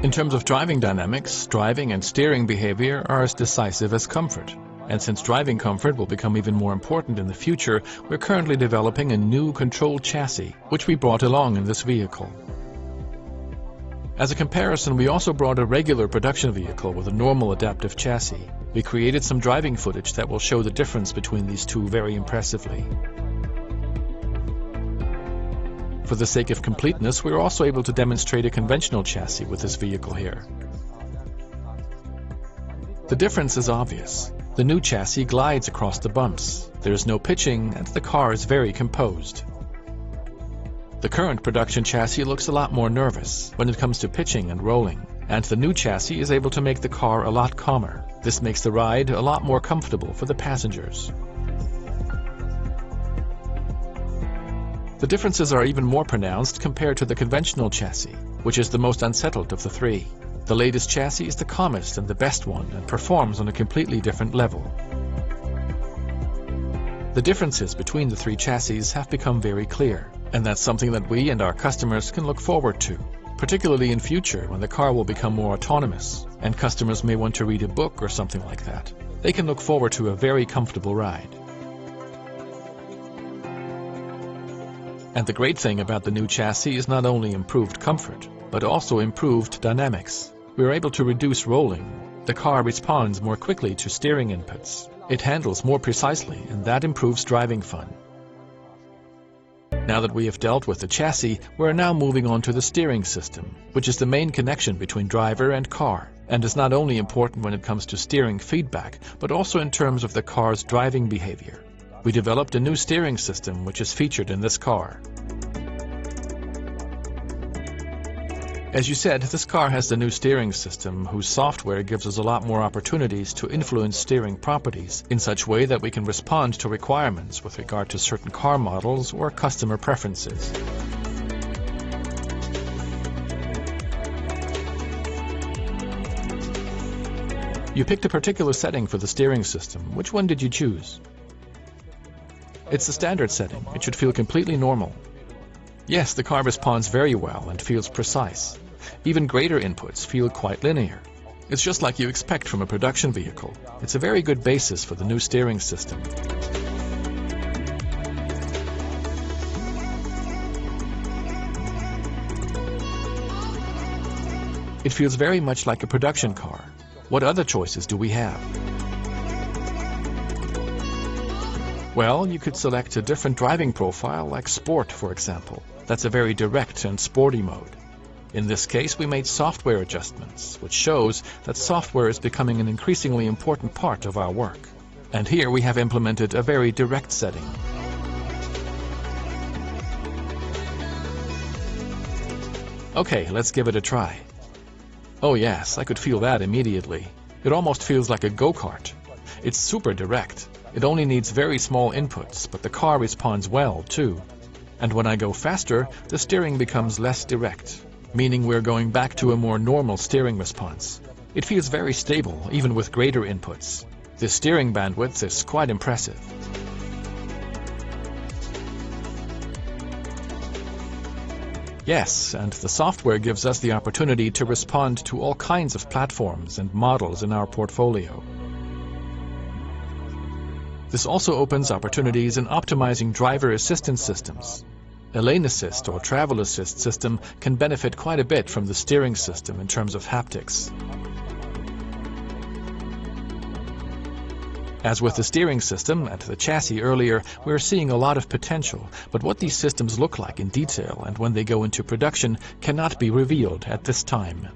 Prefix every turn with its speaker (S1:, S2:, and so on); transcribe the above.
S1: In terms of driving dynamics, driving and steering behavior are as decisive as comfort. And since driving comfort will become even more important in the future, we're currently developing a new controlled chassis, which we brought along in this vehicle. As a comparison, we also brought a regular production vehicle with a normal adaptive chassis. We created some driving footage that will show the difference between these two very impressively. For the sake of completeness, we were also able to demonstrate a conventional chassis with this vehicle here. The difference is obvious. The new chassis glides across the bumps. There is no pitching, and the car is very composed. The current production chassis looks a lot more nervous when it comes to pitching and rolling, and the new chassis is able to make the car a lot calmer. This makes the ride a lot more comfortable for the passengers. The differences are even more pronounced compared to the conventional chassis, which is the most unsettled of the three. The latest chassis is the calmest and the best one and performs on a completely different level. The differences between the three chassis have become very clear, and that's something that we and our customers can look forward to, particularly in future when the car will become more autonomous and customers may want to read a book or something like that. They can look forward to a very comfortable ride. And the great thing about the new chassis is not only improved comfort, but also improved dynamics. We are able to reduce rolling. The car responds more quickly to steering inputs. It handles more precisely, and that improves driving fun. Now that we have dealt with the chassis, we're now moving on to the steering system, which is the main connection between driver and car, and is not only important when it comes to steering feedback, but also in terms of the car's driving behavior. We developed a new steering system which is featured in this car. As you said, this car has the new steering system, whose software gives us a lot more opportunities to influence steering properties in such a way that we can respond to requirements with regard to certain car models or customer preferences. You picked a particular setting for the steering system. Which one did you choose? It's the standard setting. It should feel completely normal. Yes, the car responds very well and feels precise. Even greater inputs feel quite linear. It's just like you expect from a production vehicle. It's a very good basis for the new steering system. It feels very much like a production car. What other choices do we have? Well, you could select a different driving profile, like Sport, for example. That's a very direct and sporty mode. In this case, we made software adjustments, which shows that software is becoming an increasingly important part of our work. And here we have implemented a very direct setting. Okay, let's give it a try. Oh yes, I could feel that immediately. It almost feels like a go-kart. It's super direct. It only needs very small inputs, but the car responds well, too. And when I go faster, the steering becomes less direct, meaning we're going back to a more normal steering response. It feels very stable, even with greater inputs. The steering bandwidth is quite impressive. Yes, and the software gives us the opportunity to respond to all kinds of platforms and models in our portfolio. This also opens opportunities in optimizing driver assistance systems. A lane assist or travel assist system can benefit quite a bit from the steering system in terms of haptics. As with the steering system and the chassis earlier, we're seeing a lot of potential, but what these systems look like in detail and when they go into production cannot be revealed at this time.